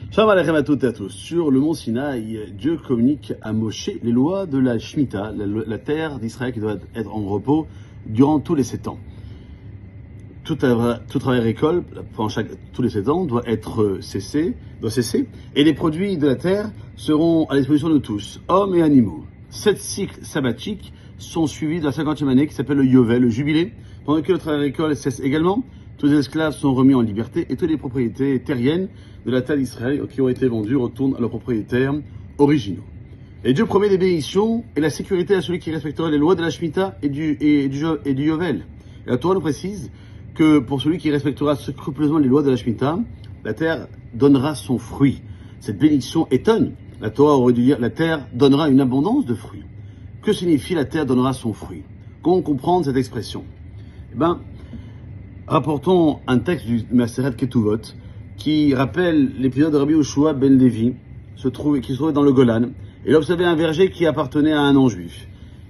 Shalom Aleichem à toutes et à tous. Sur le mont Sinaï, Dieu communique à Moshe les lois de la Shemitah, la terre d'Israël qui doit être en repos durant tous les 7 ans. Tout travail agricole, tous les 7 ans, doit cesser, et les produits de la terre seront à disposition de tous, hommes et animaux. 7 cycles sabbatiques sont suivis de la 50e année qui s'appelle le Yovel, le jubilé, pendant que le travail agricole cesse également. Tous les esclaves sont remis en liberté et toutes les propriétés terriennes de la terre d'Israël qui ont été vendues retournent à leurs propriétaires originaux. Et Dieu promet des bénédictions et la sécurité à celui qui respectera les lois de la Shemitah et du Yovel. Et la Torah nous précise que pour celui qui respectera scrupuleusement les lois de la Shemitah, la terre donnera son fruit. Cette bénédiction étonne. La Torah aurait dû dire la terre donnera une abondance de fruits. Que signifie la terre donnera son fruit? Comment comprendre cette expression? Rapportons un texte du Maseret Ketuvot qui rappelle l'épisode de Rabbi Yoshua ben Levi qui se trouvait dans le Golan. Et il observait un verger qui appartenait à un non-juif.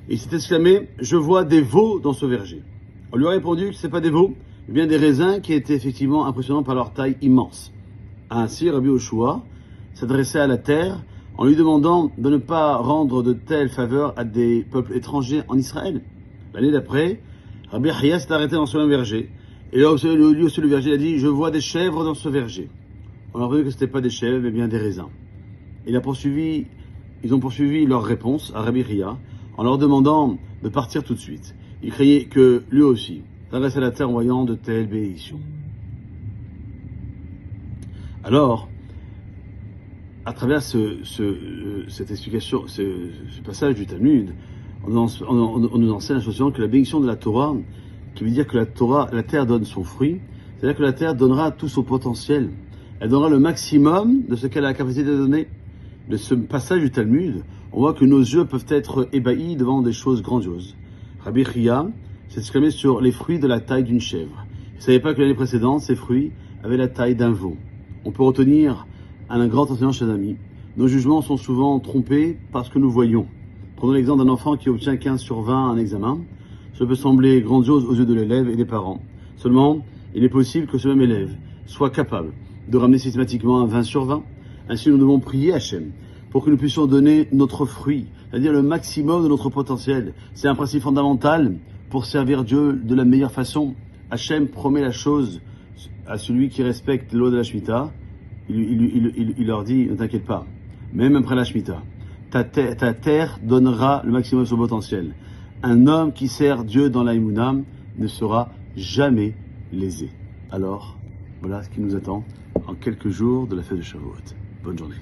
Et il s'est exclamé « Je vois des veaux dans ce verger ». On lui a répondu que ce n'est pas des veaux, mais bien des raisins qui étaient effectivement impressionnants par leur taille immense. Ainsi, Rabbi Yoshua s'adressait à la terre en lui demandant de ne pas rendre de telles faveurs à des peuples étrangers en Israël. L'année d'après, Rabbi Chia s'est arrêté dans ce même verger. Et là, lui aussi, le verger a dit, je vois des chèvres dans ce verger. On a retenu que ce n'était pas des chèvres, mais bien des raisins. Ils ont poursuivi leur réponse à Rabbi Chia en leur demandant de partir tout de suite. Ils craignaient que lui aussi s'adresse à la terre en voyant de telles bénédictions. Alors, à travers cette explication, ce passage du Talmud, on nous enseigne la chose que la bénédiction de la Torah, qui veut dire que la terre donne son fruit, c'est-à-dire que la terre donnera tout son potentiel. Elle donnera le maximum de ce qu'elle a la capacité de donner. De ce passage du Talmud, on voit que nos yeux peuvent être ébahis devant des choses grandioses. Rabbi Chia s'est exclamé sur les fruits de la taille d'une chèvre. Il ne savait pas que l'année précédente, ces fruits avaient la taille d'un veau. On peut retenir un grand enseignant chez un ami. Nos jugements sont souvent trompés par ce que nous voyons. Prenons l'exemple d'un enfant qui obtient 15 sur 20 à un examen. Cela peut sembler grandiose aux yeux de l'élève et des parents. Seulement, il est possible que ce même élève soit capable de ramener systématiquement un 20 sur 20. Ainsi, nous devons prier Hachem pour que nous puissions donner notre fruit, c'est-à-dire le maximum de notre potentiel. C'est un principe fondamental pour servir Dieu de la meilleure façon. Hachem promet la chose à celui qui respecte les lois de la Shemitah. Il leur dit, ne t'inquiète pas, même après la Shemitah, ta terre donnera le maximum de son potentiel. Un homme qui sert Dieu dans la Emunah ne sera jamais lésé. Alors, voilà ce qui nous attend en quelques jours de la fête de Shavuot. Bonne journée.